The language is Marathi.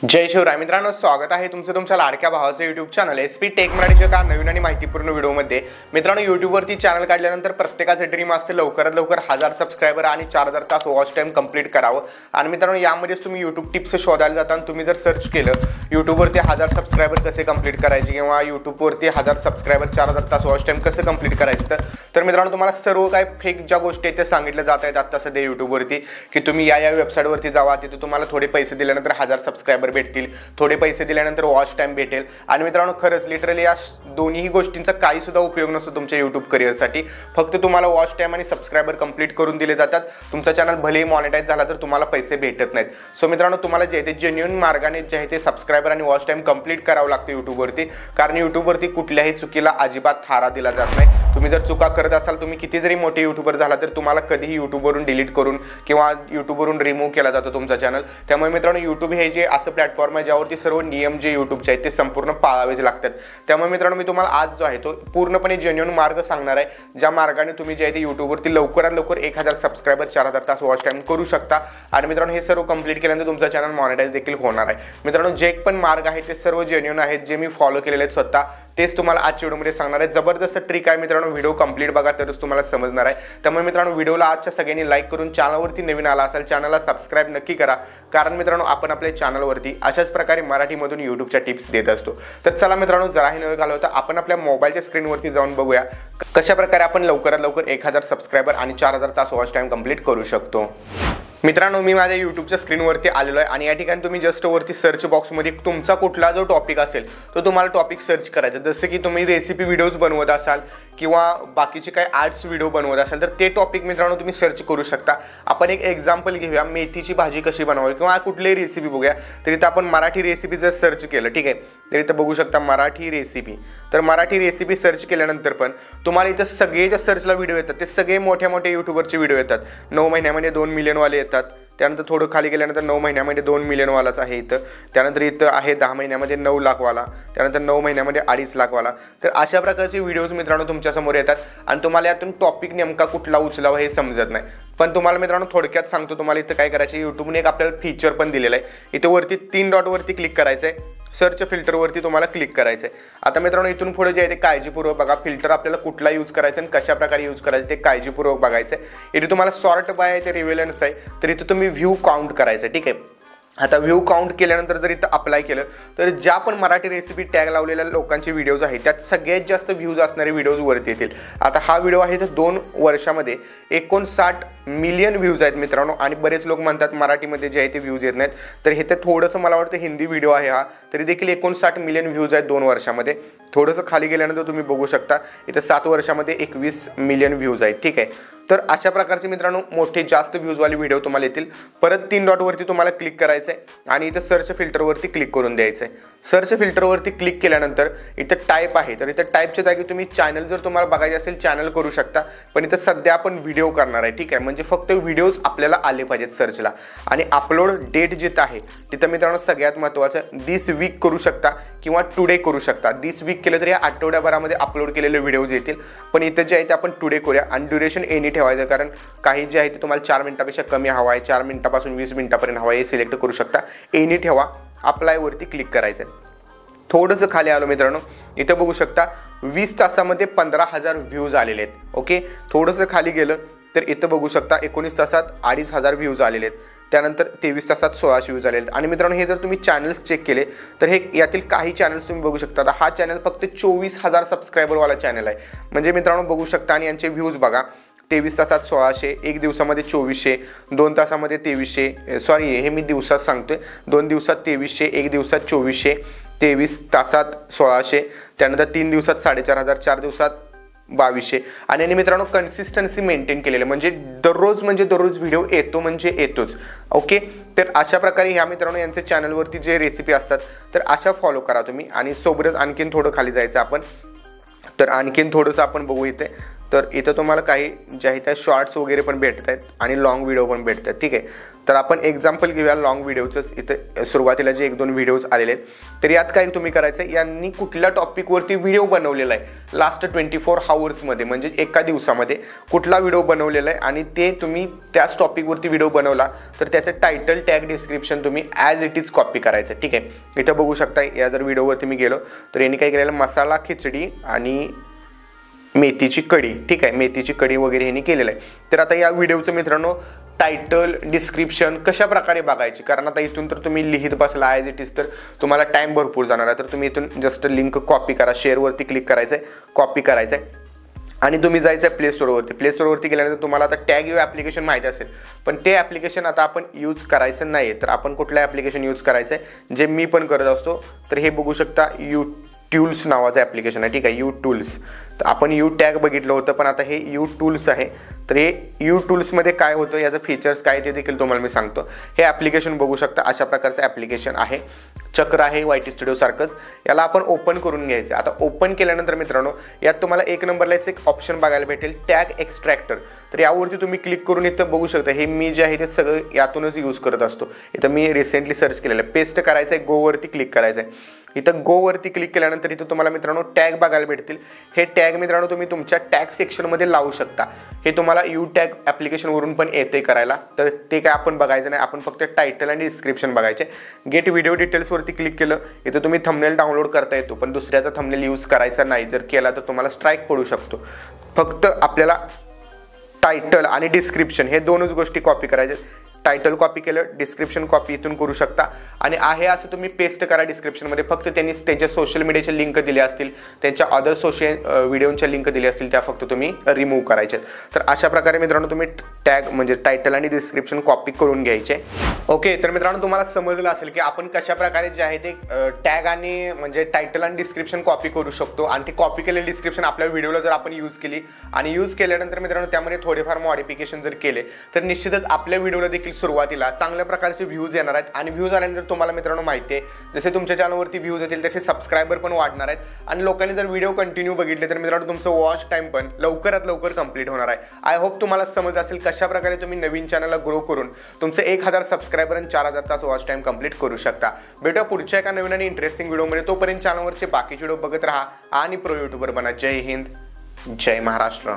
जय शिवराय मित्रांनो, स्वागत आहे तुमचं तुमच्या लाडक्या भावाचं यूट्यूब चॅनल एसपी टेक मराठीच्या का नवीन आणि माहितीपूर्ण व्हिडिओमध्ये। मित्रांनो, यूट्यूबवरती चॅनल काढल्यानंतर प्रत्येकाचं ड्रीम असते लवकरात लवकर 1000 सबस्क्रायबर आणि 4000 तास वॉच टाइम कंप्लीट करावं। आणि मित्रांनो, यामध्येच तुम्ही यूट्यूब टिप्स शोधायला जाता आणि तुम्ही जर सर्च केलं यूट्यूबवरती 1000 सबस्क्रायबर कसे कंप्लीट करायचे किंवा यूट्यूबवरती 1000 सबस्क्रायबर 4000 तास वॉच टाइम कसं कंप्लीट करायचं, तर मित्रांनो तुम्हाला सर्व काय फेक ज्या गोष्टी आहेत ते सांगितल्या जात आहेत आता सध्या यूट्यूबवरती की तुम्ही या वेबसाईटवरती जावा, तिथे तुम्हाला थोडे पैसे दिल्यानंतर 1000 सबस्क्रायबर भेटतील, थोडे पैसे दिल्यानंतर वॉच टाइम भेटेल। आणि मित्रांनो, खरंच लिटरली या दोन्ही गोष्टींचा काही सुद्धा उपयोग नसतो तुमच्या यूट्यूब करिअरसाठी। फक्त तुम्हाला वॉच टाइम आणि सबस्क्रायबर कंप्लीट करून दिले जातात। तुमचा चॅनल भलेही मॉनिटाईज झाला तर तुम्हाला पैसे भेटत नाहीत। सो मित्रांनो, तुम्हाला जे ते जेन्युइन मार्गाने जे ते सबस्क्रायबर आणि वॉच टाइम कंप्लीट करावं लागतं यूट्यूबवरती, कारण यूट्यूबवरती कुठल्याही चुकीला अजिबात थारा दिला जात नाही। तुम्ही जर चुका करत असाल, तुम्ही किती जरी मोठे यूट्यूबर झाला तर तुम्हाला कधीही यूट्यूबवरून डिलीट करून किंवा यूट्यूबवरून रिमूव्ह केला जातो तुमचा चॅनल। त्यामुळे मित्रांनो, यूट्यूब हे जे असं प्लॅटफॉर्म आहे ज्यावरती सर्व नियम जे यूट्यूबचे आहेत ते संपूर्ण पाळावेच लागतात। त्यामुळे मित्रांनो, मी तुम्हाला आज जो आहे तो पूर्णपणे जेन्युइन मार्ग सांगणार आहे, ज्या मार्गाने तुम्ही जे आहे ते यूट्यूबवरती लवकरात लवकर 1000 सबस्क्रायबर 4000 तास वॉच टाइम करू शकता। आणि मित्रांनो, हे सर्व कंप्लीट केल्यानंतर तुमचा चॅनल मॉनिटाईज देखील होणार आहे। मित्रांनो, जे पण मार्ग आहे ते सर्व जेन्युइन आहेत, जे मी फॉलो केलेले आहेत स्वतः, तेच तुम्हाला आजच्या व्हिडिओमध्ये सांगणार आहे। जबरदस्त ट्रिक आहे मित्रांनो, व्हिडिओ कंप्लीट बघा तरच तुम्हाला समजणार आहे। त्यामुळे मित्रांनो, व्हिडिओला आजच्या सगळ्यांनी लाईक करून चॅनलवरती नवीन आला असाल चॅनलला सबस्क्राइब नक्की करा, कारण मित्रांनो आपण आपल्या चॅनलवरती अशाच प्रकारे मराठीमधून यूट्यूबच्या टिप्स देत असतो। तर चला मित्रांनो, जराही न घालवता आपण आपल्या मोबाईलच्या स्क्रीनवरती जाऊन बघूया कशा प्रकारे आपण लवकरात लवकर 1000 सबस्क्रायबर आणि 4000 तास वॉच टाइम कंप्लीट करू शकतो। मित्रांनो, मी माझ्या यूट्यूबच्या स्क्रीनवरती आलेलो आहे आणि या ठिकाणी तुम्ही जस्ट वरती सर्च बॉक्समध्ये तुमचा कुठला जो टॉपिक असेल तो तुम्हाला टॉपिक सर्च करायचा। जसं की तुम्ही रेसिपी व्हिडिओज बनवत असाल किंवा बाकीचे काही आर्ट्स व्हिडिओ बनवत असाल तर ते टॉपिक मित्रांनो तुम्ही सर्च करू शकता। आपण एक एक्झाम्पल घेऊया, मेथीची भाजी कशी बनवावी किंवा कुठलीही रेसिपी बघूया। तर इथं आपण मराठी रेसिपी जर सर्च केलं, ठीक आहे, तर इथं बघू शकता मराठी रेसिपी। तर मराठी रेसिपी सर्च केल्यानंतर पण तुम्हाला इथं सगळे जे सर्चला व्हिडिओ येतात ते सगळे मोठ्या मोठ्या यूट्यूबरचे व्हिडिओ येतात। 9 महिन्यामध्ये 2 मिलियनवाले येतात, त्यानंतर थोडं खाली गेल्यानंतर 9 महिन्यामध्ये 2 मिलियनवालाच आहे इथं, त्यानंतर इथं आहे 10 महिन्यामध्ये 9 लाखवाला, त्यानंतर 9 महिन्यामध्ये 2.5 लाखवाला। तर अशा प्रकारचे व्हिडिओज मित्रांनो तुमच्यासमोर येतात आणि तुम्हाला यातून टॉपिक नेमका कुठला उचलावा हे समजत नाही। पण तुम्हाला मित्रांनो थोडक्यात सांगतो, तुम्हाला इथं काय करायचं, यूट्यूबने एक आपल्याला फीचर पण दिलेलं आहे। इथं वरती 3 डॉटवरती क्लिक करायचं आहे, सर्च फिल्टरवरती तुम्हाला क्लिक करायचं आहे। आता मित्रांनो, इथून पुढे जे आहे ते काळजीपूर्वक बघा, फिल्टर आपल्याला कुठला यूज करायचा आणि कशा प्रकारे यूज करायचं ते काळजीपूर्वक बघायचं आहे। इथे तुम्हाला सॉर्ट बाय आहे ते रिव्हेलन्स आहे, तर इथं तुम्ही व्ह्यू काउंट करायचं, ठीक आहे। आता व्ह्यू काउंट केल्यानंतर जर इथं अप्लाय केलं तर ज्या पण मराठी रेसिपी टॅग लावलेल्या लोकांचे व्हिडिओज आहेत त्यात सगळ्यात जास्त व्ह्यूज असणारे व्हिडिओज वरती येतील। आता हा व्हिडिओ आहे तर 2 वर्षामध्ये 59 मिलियन व्ह्यूज आहेत मित्रांनो। आणि बरेच लोक म्हणतात मराठीमध्ये जे आहे ते व्ह्यूज येत नाहीत, तर हे तर थोडंसं मला वाटतं हिंदी व्हिडिओ आहे हा, तरी देखील 59 मिलियन व्ह्यूज आहेत 2 वर्षामध्ये। थोडंसं खाली गेल्यानंतर तुम्ही बघू शकता इथं 7 वर्षामध्ये 21 मिलियन व्ह्यूज आहेत, ठीक आहे। तर अशा प्रकारचे मित्रांनो मोठे जास्त व्ह्यूजवाले व्हिडिओ तुम्हाला येतील। परत 3 डॉटवरती तुम्हाला क्लिक करायचं आहे आणि इथं सर्च फिल्टरवरती क्लिक करून द्यायचं आहे। सर्च फिल्टरवरती क्लिक केल्यानंतर इथं टाईप आहे, तर इथं टाईपच्या जागी तुम्ही चॅनल जर तुम्हाला बघायचे असेल चॅनल करू शकता, पण इथं सध्या आपण व्हिडिओ करणार आहे, ठीक आहे। म्हणजे फक्त व्हिडिओज आपल्याला आले पाहिजेत सर्चला। आणि अपलोड डेट जिथं आहे तिथं मित्रांनो सगळ्यात महत्त्वाचं दिस वीक करू शकता किंवा टुडे करू शकता। दिस वीक केलं तर या आठवड्याभरामध्ये अपलोड केलेले व्हिडिओज येतील, पण इथं जे आहे ते आपण टुडे करूया आणि ड्युरेशन एनी ठेवायचं, कारण काही जे आहे ते तुम्हाला 4 मिनिटापेक्षा कमी हवा आहे, 4 मिनिटापासून 20 मिनिटापर्यंत हवा आहे, हे सिलेक्ट करू शकता। एनी ठेवा, अप्लायवरती क्लिक करायचं आहे। थोडंसं खाली आलो मित्रांनो, इथं बघू शकता 20 तासामध्ये 15,000 व्ह्यूज आलेले आहेत, ओके। थोडंसं खाली गेलं तर इथं बघू शकता 19 तासात 2,500 व्ह्यूज आलेले आहेत, त्यानंतर 23 तासात 1600 व्ह्यूज आलेले आहेत। आणि मित्रांनो, हे जर तुम्ही चॅनल्स चेक केले तर हे यातील काही चॅनल्स तुम्ही बघू शकता। आता हा चॅनल फक्त 24,000 सबस्क्रायबरवाला चॅनल आहे, म्हणजे मित्रांनो बघू शकता। आणि यांचे व्ह्यूज बघा, 23 तासात 1600, 1 दिवसामध्ये 2400, 2 तासामध्ये 2300, सॉरी हे मी दिवसात सांगतोय, 2 दिवसात 2300, 1 दिवसात 2400, 23 तासात 1600, त्यानंतर 3 दिवसात 4500, 4 दिवसात 2200। आणि मित्रांनो कन्सिस्टन्सी मेंटेन केलेलं, म्हणजे दररोज व्हिडिओ येतो म्हणजे येतोच, ओके। तर अशा प्रकारे ह्या मित्रांनो यांच्या चॅनलवरती जे रेसिपी असतात तर अशा फॉलो करा तुम्ही। आणि सोबतच आणखीन थोडं खाली जायचं आपण, तर आणखीन थोडंसं आपण बघू इथे, तर इथं तुम्हाला काही जे आहे त्या शॉर्ट्स वगैरे पण भेटत आहेत आणि लॉंग व्हिडिओ पण भेटत आहेत, ठीक आहे. तर आपण एक्झाम्पल घेऊया लॉंग व्हिडिओचंच. इथं सुरुवातीला जे 1-2 व्हिडिओज आलेले आहेत, तर यात काय तुम्ही करायचं आहे, यांनी कुठल्या टॉपिकवरती व्हिडिओ बनवलेला आहे लास्ट 24 आवर्समध्ये, म्हणजे एका दिवसामध्ये कुठला व्हिडिओ बनवलेला आहे आणि ते तुम्ही त्याच टॉपिकवरती व्हिडिओ बनवला तर त्याचं टायटल टॅग डिस्क्रिप्शन तुम्ही ॲज इट इज कॉपी करायचं, ठीक आहे. इथं बघू शकता, या जर व्हिडिओवरती मी गेलो तर यांनी काय केलेलं, मसाला खिचडी आणि मेथीची कढी, ठीक आहे, मेथीची कढी वगैरे ह्यांनी केलेलं आहे. तर आता या व्हिडिओचं मित्रांनो टायटल डिस्क्रिप्शन कशा प्रकारे बघायची, कारण आता इथून तर तुम्ही लिहित बसला ॲज इट इज तर तुम्हाला टाईम भरपूर जाणार आहे. तर तुम्ही इथून जस्ट लिंक कॉपी करा, शेअरवरती क्लिक करायचं आहे, कॉपी करायचं आहे आणि तुम्ही जायचं आहे प्ले स्टोअरवरती. प्ले स्टोअरवरती गेल्यानंतर तुम्हाला आता टॅग यू ॲप्लिकेशन माहिती असेल, पण ते ॲप्लिकेशन आता आपण यूज करायचं नाही आहे. तर आपण कुठलं ॲप्लिकेशन यूज करायचं आहे, जे मी पण करत असतो. तर हे बघू शकता, यू टूल्स नावाचं ॲप्लिकेशन आहे, ठीक आहे, यू टूल्स. तर आपण यू टॅग बघितलं होतं, पण आता हे यू टूल्स आहे. तर हे यू टूल्समध्ये काय होतं, याचं फीचर्स काय ते देखील तुम्हाला मी सांगतो. हे ॲप्लिकेशन बघू शकता, अशा प्रकारचं ॲप्लिकेशन आहे. चक्र आहे YT स्टुडिओ सारखंच. याला आपण ओपन करून घ्यायचं. आता ओपन केल्यानंतर मित्रांनो यात तुम्हाला एक नंबरलाच एक ऑप्शन बघायला भेटेल, टॅग एक्स्ट्रॅक्टर. तर यावरती तुम्ही क्लिक करून इथं बघू शकता, हे मी जे आहे ते सगळं यातूनच यूज करत असतो. इथं मी रिसेंटली सर्च केलेलं आहे. पेस्ट करायचं आहे, गोवरती क्लिक करायचं आहे. इथं गोवरती क्लिक केल्यानंतर इथं तुम्हाला मित्रांनो टॅग बघायला भेटतील. हे टॅग मित्रांनो तुम्ही तुमच्या टॅग सेक्शनमध्ये लावू शकता. हे तुम्हाला यू टॅग ॲप्लिकेशनवरून पण येते करायला. तर ते काय आपण बघायचं नाही, आपण फक्त टायटल आणि डिस्क्रिप्शन बघायचे. गेट व्हिडिओ डिटेल्सवरती क्लिक केलं, इथं तुम्ही थंबनेल डाउनलोड करता येतो, पण दुसऱ्याचा थंबनेल यूज करायचा नाही. जर केला तर तुम्हाला स्ट्राईक पडू शकतो. फक्त आपल्याला टायटल आणि डिस्क्रिप्शन हे दोनच गोष्टी कॉपी करायच्या. टायटल कॉपी केलं, डिस्क्रिप्शन कॉपी इथून करू शकता आणि आहे असं तुम्ही पेस्ट करा डिस्क्रिप्शनमध्ये. फक्त त्यांनी त्यांच्या सोशल मीडियाच्या लिंक दिल्या असतील, त्यांच्या अदर सोशल व्हिडिओच्या लिंक दिल्या असतील, त्या फक्त तुम्ही रिमूव्ह करायचे. तर अशा प्रकारे मित्रांनो तुम्ही टॅग म्हणजे टायटल आणि डिस्क्रिप्शन कॉपी करून घ्यायचे. ओके, तर मित्रांनो तुम्हाला समजलं असेल की आपण कशा प्रकारे जे आहे ते टॅग आणि म्हणजे टायटल आणि डिस्क्रिप्शन कॉपी करू शकतो. आणि ते कॉपी केलेले डिस्क्रिप्शन आपल्या व्हिडिओला जर आपण यूज केली आणि यूज केल्यानंतर मित्रांनो त्यामध्ये थोडेफार मॉडिफिकेशन जर केले तर निश्चितच आपल्या व्हिडिओला देखील सुरुवातीला चांगल्या प्रकारचे व्ह्यूज येणार आहेत. आणि व्ह्यूज आल्यानंतर तुम्हाला मित्रांनो माहिती आहे, जसे तुमच्या चॅनलवरती व्ह्यूज येतील तसे सबस्क्रायबर पण वाढणार आहेत. आणि लोकांनी जर व्हिडिओ कंटिन्यू बघितले तर मित्रांनो तुमचं वॉच टाइम पण लवकरात लवकर कंप्लीट होणार आहे. आय होप तुम्हाला समज असेल कशा प्रकारे तुम्ही नवीन चॅनलला ग्रो करून तुमचे 1000 सबस्क्रायबर आणि 4000 तास वॉच टाइम कंप्लीट करू शकता. भेटूया पुढच्या एका नवीन आणि इंटरेस्टिंग व्हिडिओमध्ये. तोपर्यंत चॅनलवरचे बाकीचे व्हिडिओ बघत राहा आणि प्रो यूट्यूबर बना. जय हिंद, जय महाराष्ट्र.